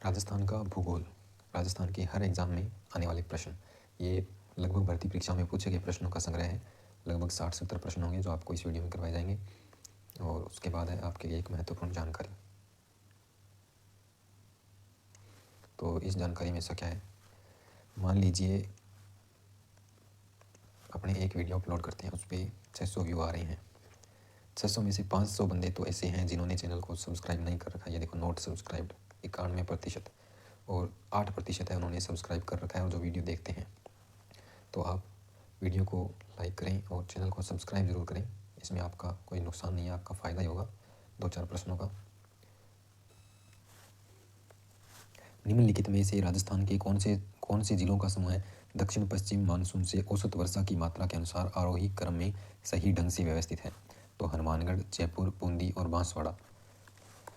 राजस्थान का भूगोल, राजस्थान के हर एग्ज़ाम में आने वाले प्रश्न। ये लगभग भर्ती परीक्षा में पूछे गए प्रश्नों का संग्रह है। लगभग 60-70 प्रश्न होंगे जो आपको इस वीडियो में करवाए जाएंगे। और उसके बाद है आपके लिए एक महत्वपूर्ण जानकारी। तो इस जानकारी में ऐसा क्या है, मान लीजिए अपने एक वीडियो अपलोड करते हैं, उस पर 600 व्यू आ रहे हैं। 600 में से 500 बंदे तो ऐसे हैं जिन्होंने चैनल को सब्सक्राइब नहीं कर रखा है। ये देखो, नोट सब्सक्राइब्ड 91%, और 8% है उन्होंने सब्सक्राइब कर रखा है और जो वीडियो देखते हैं। तो आप वीडियो को लाइक करें और चैनल को सब्सक्राइब ज़रूर करें। इसमें आपका कोई नुकसान नहीं है, आपका फ़ायदा ही होगा 2-4 प्रश्नों का। निम्नलिखित में से राजस्थान के कौन से जिलों का समूह है दक्षिण पश्चिम मानसून से औसत वर्षा की मात्रा के अनुसार आरोही क्रम में सही ढंग से व्यवस्थित है? तो हनुमानगढ़, जयपुर, बूंदी और बांसवाड़ा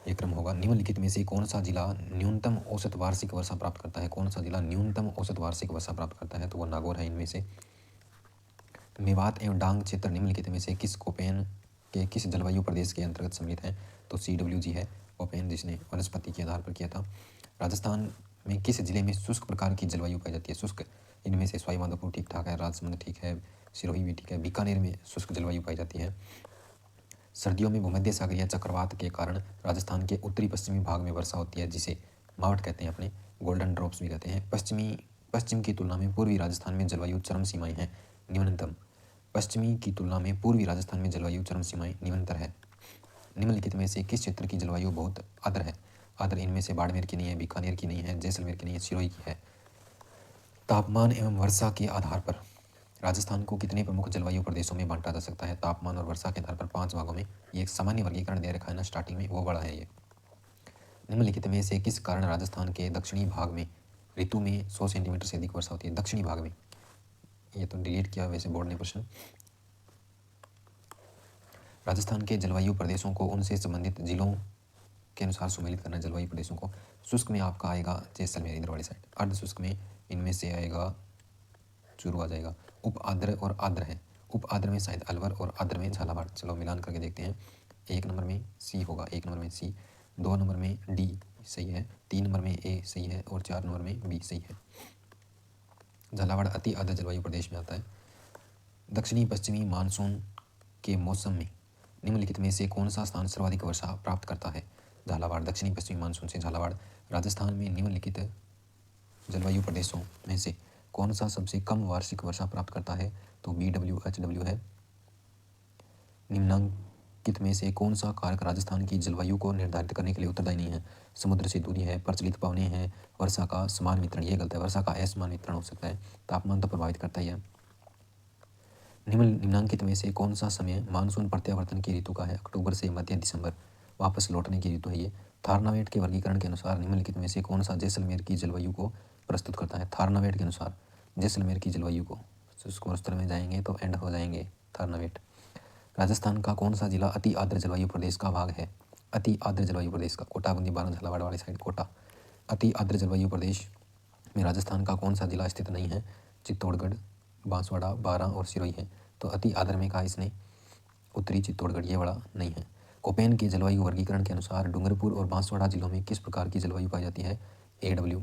ये क्रम होगा। निम्नलिखित में से कौन सा जिला न्यूनतम औसत वार्षिक वर्षा प्राप्त करता है? कौन सा जिला न्यूनतम औसत वार्षिक वर्षा प्राप्त करता है? तो वो नागौर है। इनमें से मेवात एवं डांग क्षेत्र निम्नलिखित में से किस कोपेन के किस जलवायु प्रदेश के अंतर्गत सम्मिलित है? तो CWG है कोपेन, जिसने वनस्पति के आधार पर किया था। राजस्थान में किस जिले में शुष्क प्रकार की जलवायु पाई जाती है? शुष्क, इनमें से सवाईमाधोपुर ठीक ठाक है, राजसमंद ठीक है, सिरोही भी ठीक है। बीकानेर में शुष्क जलवायु पाई जाती है। सर्दियों में भूमध्य सागरीय चक्रवात के कारण राजस्थान के उत्तरी पश्चिमी भाग में वर्षा होती है, जिसे मावट कहते हैं, अपने गोल्डन ड्रॉप्स भी कहते हैं। पश्चिम की तुलना में पूर्वी राजस्थान में जलवायु चरम सीमाएं हैं निम्नतम। पश्चिमी की तुलना में पूर्वी राजस्थान में जलवायु चरम सीमाएं निम्नतर है। निम्नलिखित में से किस क्षेत्र की जलवायु बहुत आर्द्र है? आर्द्र इनमें से बाड़मेर की नहीं है, बीकानेर की नहीं है, जैसलमेर की नहीं है, सिरोही की है। तापमान एवं वर्षा के आधार पर राजस्थान को कितने प्रमुख जलवायु प्रदेशों में बांटा जा सकता है? तापमान और वर्षा के आधार पर 5 भागों में। ये एक सामान्य वर्गीकरण दे रखा है ना स्टार्टिंग में, वो बड़ा है ये। निम्नलिखित में से किस कारण राजस्थान के दक्षिणी भाग में ऋतु में 100 सेंटीमीटर से अधिक वर्षा होती है? दक्षिणी भाग में, ये तो डिलीट किया वैसे बोर्ड ने प्रश्न। राजस्थान के जलवायु प्रदेशों को उनसे संबंधित जिलों के अनुसार सम्मिलित करना है। जलवायु प्रदेशों को शुष्क में आपका आएगा जैसलमेर, इधर वाली साइड। अर्ध शुष्क में इनमें से आएगा चूरू आ जाएगा। उप आर्द्र और आर्द्र है। उप आर्द्र में शायद अलवर और आर्द्र में झालावाड़। चलो मिलान करके देखते हैं। 1 नंबर में सी होगा, 1 नंबर में सी, 2 नंबर में डी सही है, 3 नंबर में ए सही है और 4 नंबर में बी सही है। झालावाड़ अति आर्द्र जलवायु प्रदेश में आता है। दक्षिणी पश्चिमी मानसून के मौसम में निम्नलिखित में से कौन सा स्थान सर्वाधिक वर्षा प्राप्त करता है? झालावाड़। दक्षिणी पश्चिमी मानसून से झालावाड़। राजस्थान में निम्नलिखित जलवायु प्रदेशों में से कौन सा सबसे कम वार्षिक वर्षा प्राप्त करता है? तो BWHW है। निम्नांकित में से कौन सा कारक राजस्थान की जलवायु को निर्धारित करने के लिए उत्तरदायी नहीं है? समुद्र से दूरी है, प्रचलित पवने हैं, वर्षा का समान वितरण। ये गलत है, वर्षा का असमान वितरण हो सकता है। तापमान तो प्रभावित करता ही है। निम्नांकित में से कौन सा समय मानसून प्रत्यावर्तन की ऋतु का है? अक्टूबर से मध्य दिसंबर वापस लौटने की ऋतु है ये। थारनावेट के वर्गीकरण के अनुसार निम्नलिखित में से कौन सा जैसलमेर की जलवायु को प्रस्तुत करता है? थारनावेट के अनुसार जैसलमेर की जलवायु को, शुष्क उत्तर में जाएंगे तो एंड हो जाएंगे थारनावेट। राजस्थान का कौन सा जिला अति आर्द्र जलवायु प्रदेश का भाग है? अति आर्द्र जलवायु प्रदेश का कोटा, बूंदी, बारां, झालावाड़ वाली साइड कोटा। अति आर्द्र जलवायु प्रदेश में राजस्थान का कौन सा जिला स्थित नहीं है? चित्तौड़गढ़, बांसवाड़ा, बारां और सिरोही है। तो अति आर्द्र में कहा इसने उत्तरी चित्तौड़गढ़, ये वाला नहीं है। कोपेन के जलवायु वर्गीकरण के अनुसार डूंगरपुर और बांसवाड़ा जिलों में किस प्रकार की जलवायु पाई जाती है? AW।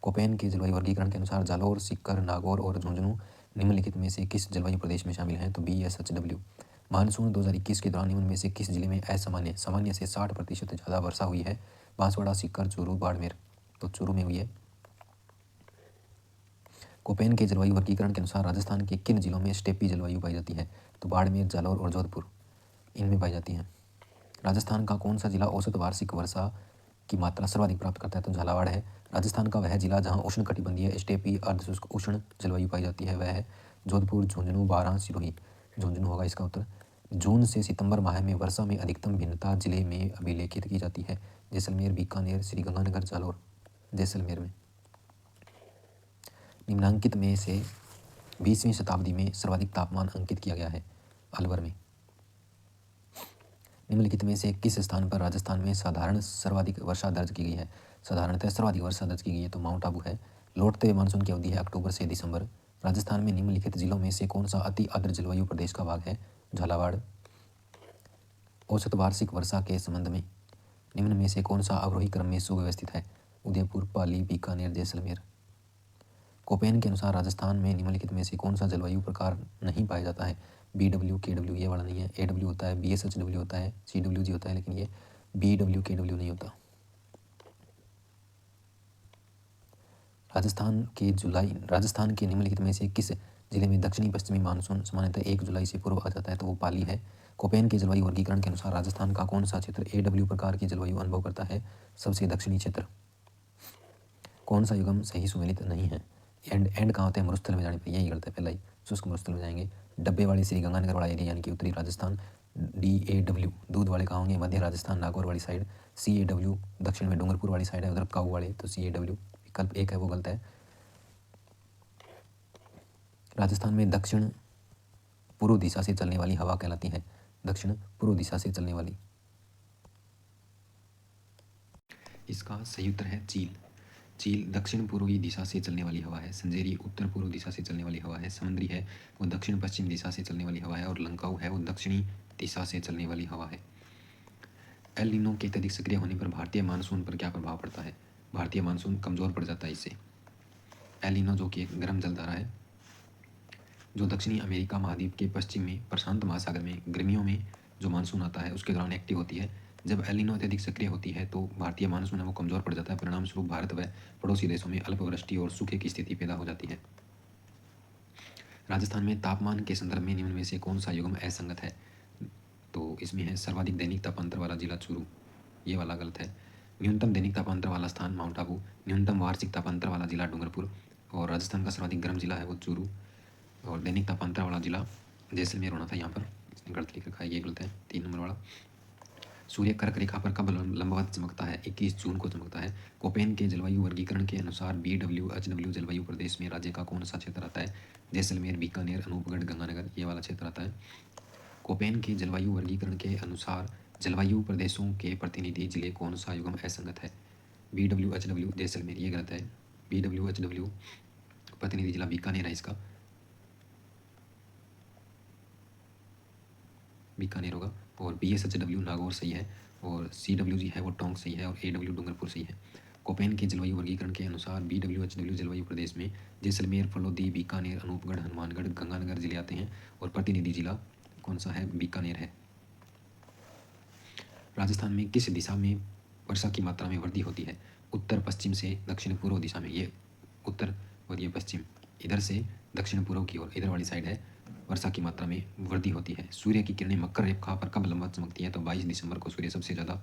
कोपेन के जलवायु वर्गीकरण के अनुसार जालौर, सीकर, नागौर और झुंझुनू निम्नलिखित में से किस जलवायु प्रदेश में शामिल हैं? तो BSHW। मानसून 2021 के दौरान निम्न में से किस जिले में असामान्य सामान्य से 60% ज़्यादा वर्षा हुई है? बांसवाड़ा, सीकर, चूरू, बाड़मेर। तो चूरू में हुई है। कोपेन के जलवायु वर्गीकरण के अनुसार राजस्थान के किन जिलों में स्टेपी जलवायु पाई जाती है? तो बाड़मेर, जालौर और जोधपुर, इनमें पाई जाती है। राजस्थान का कौन सा जिला औसत वार्षिक वर्षा की मात्रा सर्वाधिक प्राप्त करता है? तो झालावाड़ है। राजस्थान का वह जिला जहां उष्णकटिबंधीय स्टेपी अर्धशुष्क उष्ण जलवायु पाई जाती है वह है जोधपुर, झुंझुनू, बारां, सिरोही। झुंझुनू होगा इसका उत्तर। जून से सितंबर माह में वर्षा में अधिकतम भिन्नता जिले में अभिलेखित की जाती है? जैसलमेर, बीकानेर, श्रीगंगानगर, जालौर। जैसलमेर में। निम्नांकित में से 20वीं शताब्दी में सर्वाधिक तापमान अंकित किया गया है? अलवर में। निम्नलिखित में से किस स्थान पर राजस्थान में साधारण सर्वाधिक वर्षा दर्ज की गई है? साधारणतः सर्वाधिक वर्षा दर्ज की गई है तो माउंट आबू है। लौटते मानसून की अवधि है अक्टूबर से दिसंबर। राजस्थान में निम्नलिखित जिलों में से कौन सा अति आर्द्र जलवायु प्रदेश का भाग है? झालावाड़। औसत वार्षिक वर्षा के संबंध में निम्न में से कौन सा अवरोही क्रम में सुव्यवस्थित है? उदयपुर, पाली, बीकानेर, जैसलमेर। कोपेन के अनुसार राजस्थान में निम्नलिखित में से कौन सा जलवायु प्रकार नहीं पाया जाता है? BW, KW ये वाला नहीं है। AW होता है, BSHW होता है, CWG होता है, लेकिन ये BW, KW नहीं होता। राजस्थान के निम्नलिखित में से किस जिले में दक्षिणी पश्चिमी मानसून सामान्यतः 1 जुलाई से पूर्व आ जाता है? तो वो पाली है। कोपेन के जलवायु वर्गीकरण के अनुसार राजस्थान का कौन सा क्षेत्र AW प्रकार की जलवायु अनुभव करता है? सबसे दक्षिणी क्षेत्र। कौन सा युगम सही सुमेलित नहीं है? एंड कहाँ होते हैं? मरुस्थल में जाने पर। यही गलत है पहला ही, शुष्क मरुस्थल में जाएंगे। डब्बे वाली श्री गंगानगर वाला एरिया यानी कि उत्तरी राजस्थान। DAW दूध वाले कहाँ होंगे? मध्य राजस्थान, नागौर वाली साइड। CAW दक्षिण में डूंगरपुर वाली साइड है, उधर काऊ वाले, तो CAW विकल्प 1 है वो गलत है। राजस्थान में दक्षिण पूर्व दिशा से चलने वाली हवा कहलाती है? दक्षिण पूर्व दिशा से चलने वाली। इसका सही उत्तर है चील। चील दक्षिण पूर्वी दिशा से चलने वाली हवा है। संजेरी उत्तर पूर्व दिशा से चलने वाली हवा है। समुद्री है वो दक्षिण पश्चिम दिशा से चलने वाली हवा है। और लंकाऊ है वो दक्षिणी दिशा से चलने वाली हवा है। एल नीनो के अत्यधिक सक्रिय होने पर भारतीय मानसून पर क्या प्रभाव पड़ता है? भारतीय मानसून कमजोर पड़ जाता है इससे। एल नीनो जो कि एक गर्म जलधारा है जो दक्षिणी अमेरिका महाद्वीप के पश्चिम में प्रशांत महासागर में गर्मियों में जो मानसून आता है उसके दौरान एक्टिव होती है। जब एल नीनो अत्यधिक सक्रिय होती है तो भारतीय मानसून है वो कमजोर पड़ जाता है। परिणाम स्वरूप भारत व पड़ोसी देशों में अल्पवृष्टि और सूखे की स्थिति पैदा हो जाती है। राजस्थान में तापमान के संदर्भ में निम्न में से कौन सा युग्म असंगत है? तो इसमें है सर्वाधिक दैनिक तापांतर वाला जिला चूरू, ये वाला गलत है। न्यूनतम दैनिक तापांतर वाला स्थान माउंट आबू, न्यूनतम वार्षिक तापांतर वाला जिला डूंगरपुर, और राजस्थान का सर्वाधिक गर्म जिला है वो चूरू, और दैनिक तापांतर वाला जिला जैसलमेर होना था यहाँ पर, इसने गलत लिख रखा है, ये गलत है 3 नंबर वाला। सूर्य कर्क रेखा पर कब लंबवत चमकता है? 21 जून को चमकता है। कोपेन के जलवायु वर्गीकरण के अनुसार BW जलवायु प्रदेश में राज्य का कौन सा क्षेत्र आता है? जैसलमेर, बीकानेर, अनूपगढ़, गंगानगर, ये वाला क्षेत्र आता है। कोपेन के जलवायु वर्गीकरण के अनुसार जलवायु प्रदेशों के प्रतिनिधि जिले कौन सा युग्म असंगत है? BW जैसलमेर, ये गलत है। BW प्रतिनिधि जिला बीकानेर है, इसका बीकानेर होगा। और BSHW नागौर सही है, और CWG है वो टोंक सही है, और AW डूंगरपुर सही है। कोपेन के जलवायु वर्गीकरण के अनुसार BW जलवायु प्रदेश में जैसलमेर, फलोदी, बीकानेर, अनूपगढ़, हनुमानगढ़, गंगानगर जिले आते हैं, और प्रतिनिधि जिला कौन सा है? बीकानेर है। राजस्थान में किस दिशा में वर्षा की मात्रा में वृद्धि होती है? उत्तर पश्चिम से दक्षिण पूर्व दिशा में, ये उत्तर और ये पश्चिम, इधर से दक्षिण पूर्व की ओर इधर वाली साइड है, वर्षा की मात्रा में वृद्धि होती है। सूर्य की किरणें मकर रेखा पर कब लंबवत चमकती है? तो 22 दिसंबर को सूर्य सबसे ज़्यादा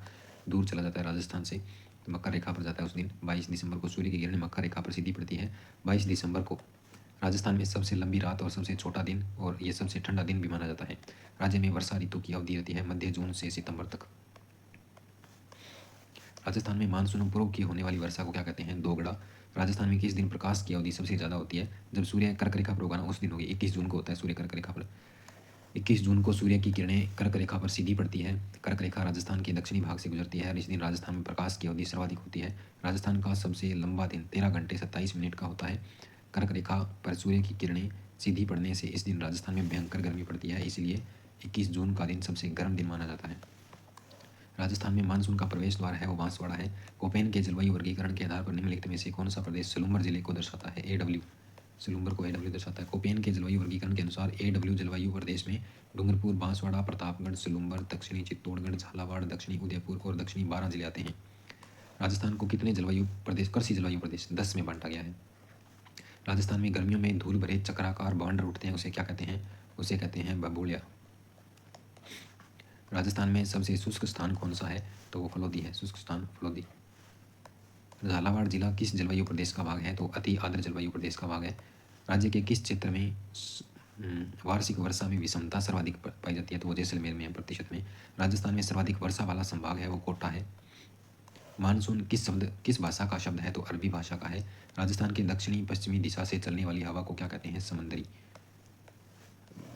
दूर चला जाता है राजस्थान से, तो मकर रेखा पर जाता है उस दिन। 22 दिसंबर को सूर्य की किरणें मकर रेखा पर सीधी पड़ती है। 22 दिसंबर को राजस्थान में सबसे लंबी रात और सबसे छोटा दिन और ये सबसे ठंडा दिन भी माना जाता है। राज्य में वर्षा ऋतु की अवधि रहती है मध्य जून से सितंबर तक। राजस्थान में मानसून पूर्व की होने वाली वर्षा को क्या कहते हैं? दोगड़ा। राजस्थान में किस दिन प्रकाश की अवधि सबसे ज़्यादा होती है? जब सूर्य कर्क रेखा पर होगा ना, उस दिन होगी। 21 जून को होता है सूर्य कर्क रेखा पर। 21 जून को सूर्य की किरणें कर्क रेखा पर सीधी पड़ती है। कर्क रेखा राजस्थान के दक्षिणी भाग से गुजरती है और इस दिन राजस्थान में प्रकाश की अवधि सर्वाधिक होती है। राजस्थान का सबसे लंबा दिन 13 घंटे 27 मिनट का होता है। कर्क रेखा पर सूर्य की किरणें सीधी पड़ने से इस दिन राजस्थान में भयंकर गर्मी पड़ती है, इसलिए 21 जून का दिन सबसे गर्म दिन माना जाता है। राजस्थान में मानसून का प्रवेश द्वार है वो बांसवाड़ा है। कोपेन के जलवायु वर्गीकरण के आधार पर निम्नलिखित में से कौन सा प्रदेश सलूम्बर जिले को दर्शाता है? AW सलूम्बर को AW दर्शाता है। कोपेन के जलवायु वर्गीकरण के अनुसार AW जलवायु प्रदेश में डूंगरपुर, बांसवाड़ा, प्रतापगढ़, सलूम्बर, दक्षिणी चित्तौड़गढ़, झालावाड़, दक्षिणी उदयपुर और दक्षिणी बारां जिले आते हैं। राजस्थान को कितने जलवायु प्रदेश, कृषि जलवायु प्रदेश 10 में बांटा गया है। राजस्थान में गर्मियों में धूल भरे चक्राकार बवंडर उठते हैं, उसे क्या कहते हैं? उसे कहते हैं बबूलिया। राजस्थान में सबसे शुष्क स्थान कौन सा है? तो वो फलोदी है, शुष्क स्थान फलोदी। झालावाड़ जिला किस जलवायु प्रदेश का भाग है? तो अति आर्द्र जलवायु प्रदेश का भाग है। राज्य के किस क्षेत्र में वार्षिक वर्षा में विषमता सर्वाधिक पाई जाती है? तो वो जैसलमेर में है प्रतिशत में। राजस्थान में सर्वाधिक वर्षा वाला संभाग है वो कोटा है। मानसून किस भाषा का शब्द है? तो अरबी भाषा का है। राजस्थान के दक्षिणी पश्चिमी दिशा से चलने वाली हवा को क्या कहते हैं? समंदरी।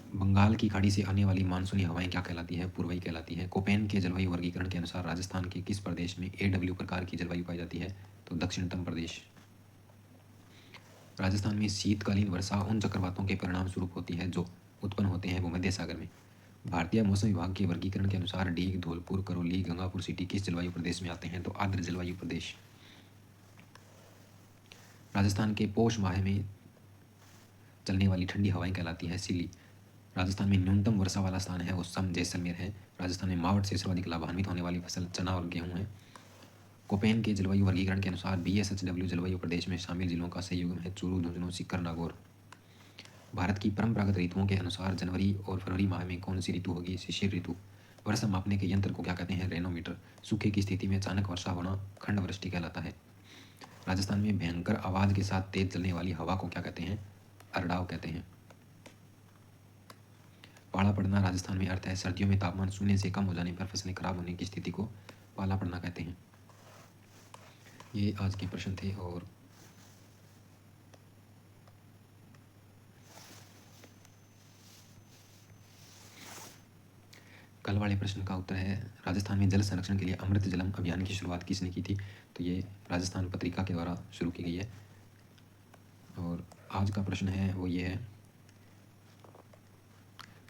बंगाल की खाड़ी से आने वाली मानसूनी हवाएं क्या कहलाती है? पूर्वई कहलाती है। कोपेन के जलवायु वर्गीकरण के अनुसार राजस्थान के किस प्रदेश में AW प्रकार की जलवायु पाई जाती है? तो दक्षिणतम प्रदेश। राजस्थान में शीतकालीन वर्षा उन चक्रवातों के परिणाम स्वरूप होती है जो उत्पन्न होते हैं वो मध्य सागर में। भारतीय मौसम विभाग के वर्गीकरण के अनुसार डीग, धौलपुर, करौली, गंगापुर सिटी किस जलवायु प्रदेश में आते हैं? तो आर्द्र जलवायु प्रदेश। राजस्थान के पौष माह में चलने वाली ठंडी हवाएं कहलाती है सीली। राजस्थान में न्यूनतम वर्षा वाला स्थान है वो सम जैसलमेर है। राजस्थान में मावठ से सर्वाधिक लाभान्वित होने वाली फसल चना और गेहूं है। कोपेन के जलवायु वर्गीकरण के अनुसार BSHW जलवायु प्रदेश में शामिल जिलों का संयुग्म है चूरू, झुंझुनू, सीकर, नागौर। भारत की परंपरागत ऋतुओं के अनुसार जनवरी और फरवरी माह में कौन सी ऋतु होगी? शिशिर ऋतु। वर्षा मापने के यंत्र को क्या कहते हैं? रेनोमीटर। सूखे की स्थिति में अचानक वर्षा होना खंड वृष्टि कहलाता है। राजस्थान में भयंकर आवाज के साथ तेज चलने वाली हवा को क्या कहते हैं? अरडाव कहते हैं। पाला पड़ना राजस्थान में अर्थ है सर्दियों में तापमान शून्य से कम हो जाने पर फसलें खराब होने की स्थिति को पाला पड़ना कहते हैं। ये आज के प्रश्न थे और कल वाले प्रश्न का उत्तर है राजस्थान में जल संरक्षण के लिए अमृत जलम अभियान की शुरुआत किसने की थी? तो ये राजस्थान पत्रिका के द्वारा शुरू की गई है। और आज का प्रश्न है वो ये है,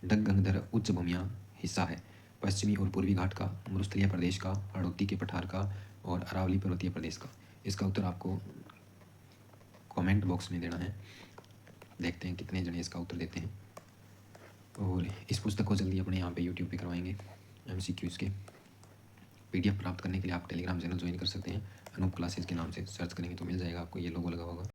डकगंगधर उच्च भूमियाँ हिस्सा है पश्चिमी और पूर्वी घाट का, मरुस्थलीय प्रदेश का, हाड़ौती के पठार का और अरावली पर्वतीय प्रदेश का। इसका उत्तर आपको कमेंट बॉक्स में देना है। देखते हैं कितने जने इसका उत्तर देते हैं। और इस पुस्तक को जल्दी अपने यहाँ पे यूट्यूब पे करवाएंगे। MCQs के PDF प्राप्त करने के लिए आप टेलीग्राम चैनल ज्वाइन कर सकते हैं। अनूप क्लासेस के नाम से सर्च करेंगे तो मिल जाएगा आपको, ये लोगो लगा होगा।